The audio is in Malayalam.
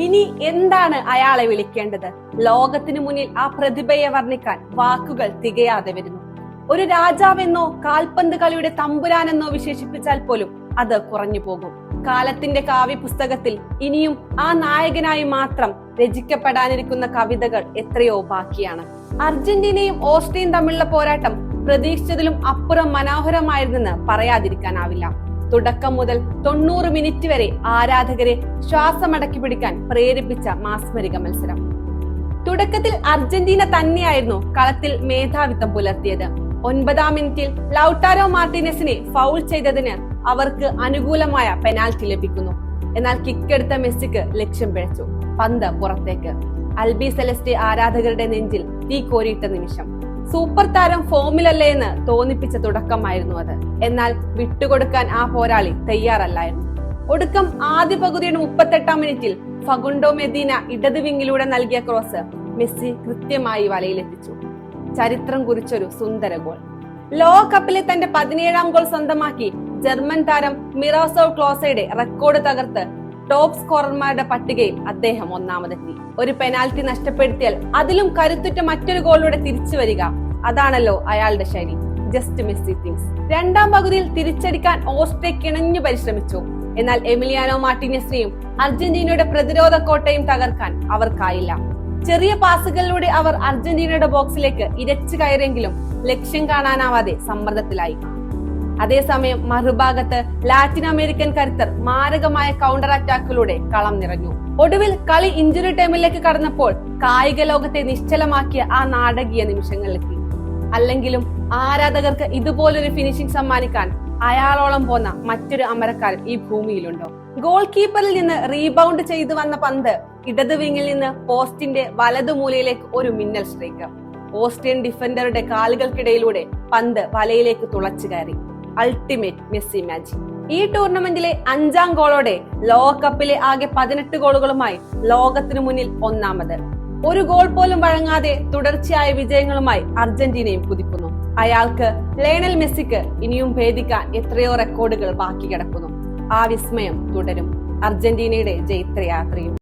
ഇനി എന്താണ് അയാളെ വിളിക്കേണ്ടത്? ലോകത്തിനു മുന്നിൽ ആ പ്രതിഭയെ വർണ്ണിക്കാൻ വാക്കുകൾ തികയാതെ വരുന്നു. ഒരു രാജാവെന്നോ കാൽപന്ത് കളിയുടെ തമ്പുരാനെന്നോ വിശേഷിപ്പിച്ചാൽ പോലും അത് കുറഞ്ഞു പോകും. കാലത്തിന്റെ കാവ്യ പുസ്തകത്തിൽ ഇനിയും ആ നായകനായി മാത്രം രചിക്കപ്പെടാനിരിക്കുന്ന കവിതകൾ എത്രയോ ബാക്കിയാണ്. അർജന്റീനയും ഓസ്ട്രിയയും തമ്മിലുള്ള പോരാട്ടം പ്രതീക്ഷിച്ചതിലും അപ്പുറം മനോഹരമായിരുന്നെന്ന് പറയാതിരിക്കാനാവില്ല. തുടക്കം മുതൽ 90 മിനിറ്റ് വരെ ആരാധകരെ ശ്വാസമടക്കി പിടിക്കാൻ പ്രേരിപ്പിച്ച മാസ്മരിക മത്സരം. തുടക്കത്തിൽ അർജന്റീന തന്നെയായിരുന്നു കളത്തിൽ മേധാവിത്വം പുലർത്തിയത്. 9-ാം മിനിറ്റിൽ ലൗട്ടാരോ മാർട്ടിനസിനെ ഫൗൾ ചെയ്തതിന് അവർക്ക് അനുകൂലമായ പെനാൽറ്റി ലഭിക്കുന്നു. എന്നാൽ കിക്കെടുത്ത മെസ്സിക്ക് ലക്ഷ്യം പിഴച്ചു. പന്ത് പുറത്തേക്ക്. അൽബി സെലസ്റ്റി ആരാധകരുടെ നെഞ്ചിൽ തീ കോരിയിട്ട നിമിഷം. സൂപ്പർ താരം ഫോമിലല്ലേ എന്ന് തോന്നിപ്പിച്ച തുടക്കമായിരുന്നു അത്. എന്നാൽ വിട്ടുകൊടുക്കാൻ ആ പോരാളി തയ്യാറല്ലായിരുന്നു. ഒടുക്കം ആദ്യ പകുതിയുടെ 38-ാം മിനിറ്റിൽ ഫഗുണ്ടോ മെദീന ഇടത് വിങ്ങിലൂടെ നൽകിയ ക്രോസ് മെസ്സി കൃത്യമായി വലയിലെത്തിച്ചു. ചരിത്രം കുറിച്ചൊരു സുന്ദര ഗോൾ. ലോകകപ്പിലെ തന്റെ 17-ാം ഗോൾ സ്വന്തമാക്കി ജർമ്മൻ താരം മിറോസ്ലാവ് ക്ലോസയുടെ റെക്കോർഡ് തകർത്ത് ടോപ്പ് സ്കോറർമാരുടെ പട്ടികയിൽ അദ്ദേഹം ഒന്നാമതെത്തി. ഒരു പെനാൽറ്റി നഷ്ടപ്പെടുത്തിയാൽ അതിലും കരുത്തുറ്റ മറ്റൊരു ഗോളിലൂടെ തിരിച്ചു വരിക, അതാണല്ലോ അയാളുടെ ശൈലി. Just Messi things. 2-ാം പകുതിയിൽ തിരിച്ചടിക്കാൻ ഓസ്ട്രിയ കിണഞ്ഞു പരിശ്രമിച്ചു. എന്നാൽ എമിലിയാനോ മാർട്ടിനസിനെയും അർജന്റീനയുടെ പ്രതിരോധ കോട്ടയും തകർക്കാൻ അവർക്കായില്ല. ചെറിയ പാസുകളിലൂടെ അവർ അർജന്റീനയുടെ ബോക്സിലേക്ക് ഇരച്ചു കയറിയെങ്കിലും ലക്ഷ്യം കാണാനാവാതെ സമ്മർദ്ദത്തിലായി. അതേസമയം മറുഭാഗത്ത് ലാറ്റിൻ അമേരിക്കൻ കരുത്തർ മാരകമായ കൗണ്ടർ അറ്റാക്കിലൂടെ കളം നിറഞ്ഞു. ഒടുവിൽ കളി ഇഞ്ചുറി ടൈമിലേക്ക് കടന്നപ്പോൾ കായിക ലോകത്തെ നിശ്ചലമാക്കിയ ആ നാടകീയ നിമിഷങ്ങളിലെത്തി. അല്ലെങ്കിലും ആരാധകർക്ക് ഇതുപോലൊരു ഫിനിഷിംഗ് സമ്മാനിക്കാൻ അയാളോളം പോന്ന മറ്റൊരു അമരക്കാരൻ ഈ ഭൂമിയിലുണ്ടോ? ഗോൾ കീപ്പറിൽ നിന്ന് റീബൗണ്ട് ചെയ്തു വന്ന പന്ത് ഇടത് വിങ്ങിൽ നിന്ന് പോസ്റ്റിന്റെ വലതുമൂലയിലേക്ക് ഒരു മിന്നൽ സ്ട്രൈക്ക്. ഓസ്ട്രിയൻ ഡിഫൻഡറുടെ കാലുകൾക്കിടയിലൂടെ പന്ത് വലയിലേക്ക് തുളച്ചു കയറി. Ultimate Messi magic. ഈ ടൂർണമെന്റിലെ 5-ാം ഗോളോടെ ലോകകപ്പിലെ ആകെ 18 ഗോളുകളുമായി ലോകത്തിനു മുന്നിൽ ഒന്നാമത്. ഒരു ഗോൾ പോലും വഴങ്ങാതെ തുടർച്ചയായ വിജയങ്ങളുമായി അർജന്റീനയും കുതിക്കുന്നു. അയാൾക്ക് ലയണൽ മെസ്സിക്ക് ഇനിയും ഭേദിക്കാൻ എത്രയോ റെക്കോർഡുകൾ ബാക്കി കിടക്കുന്നു. ആ വിസ്മയം തുടരും. അർജന്റീനയുടെ ജൈത്രയാത്രയും.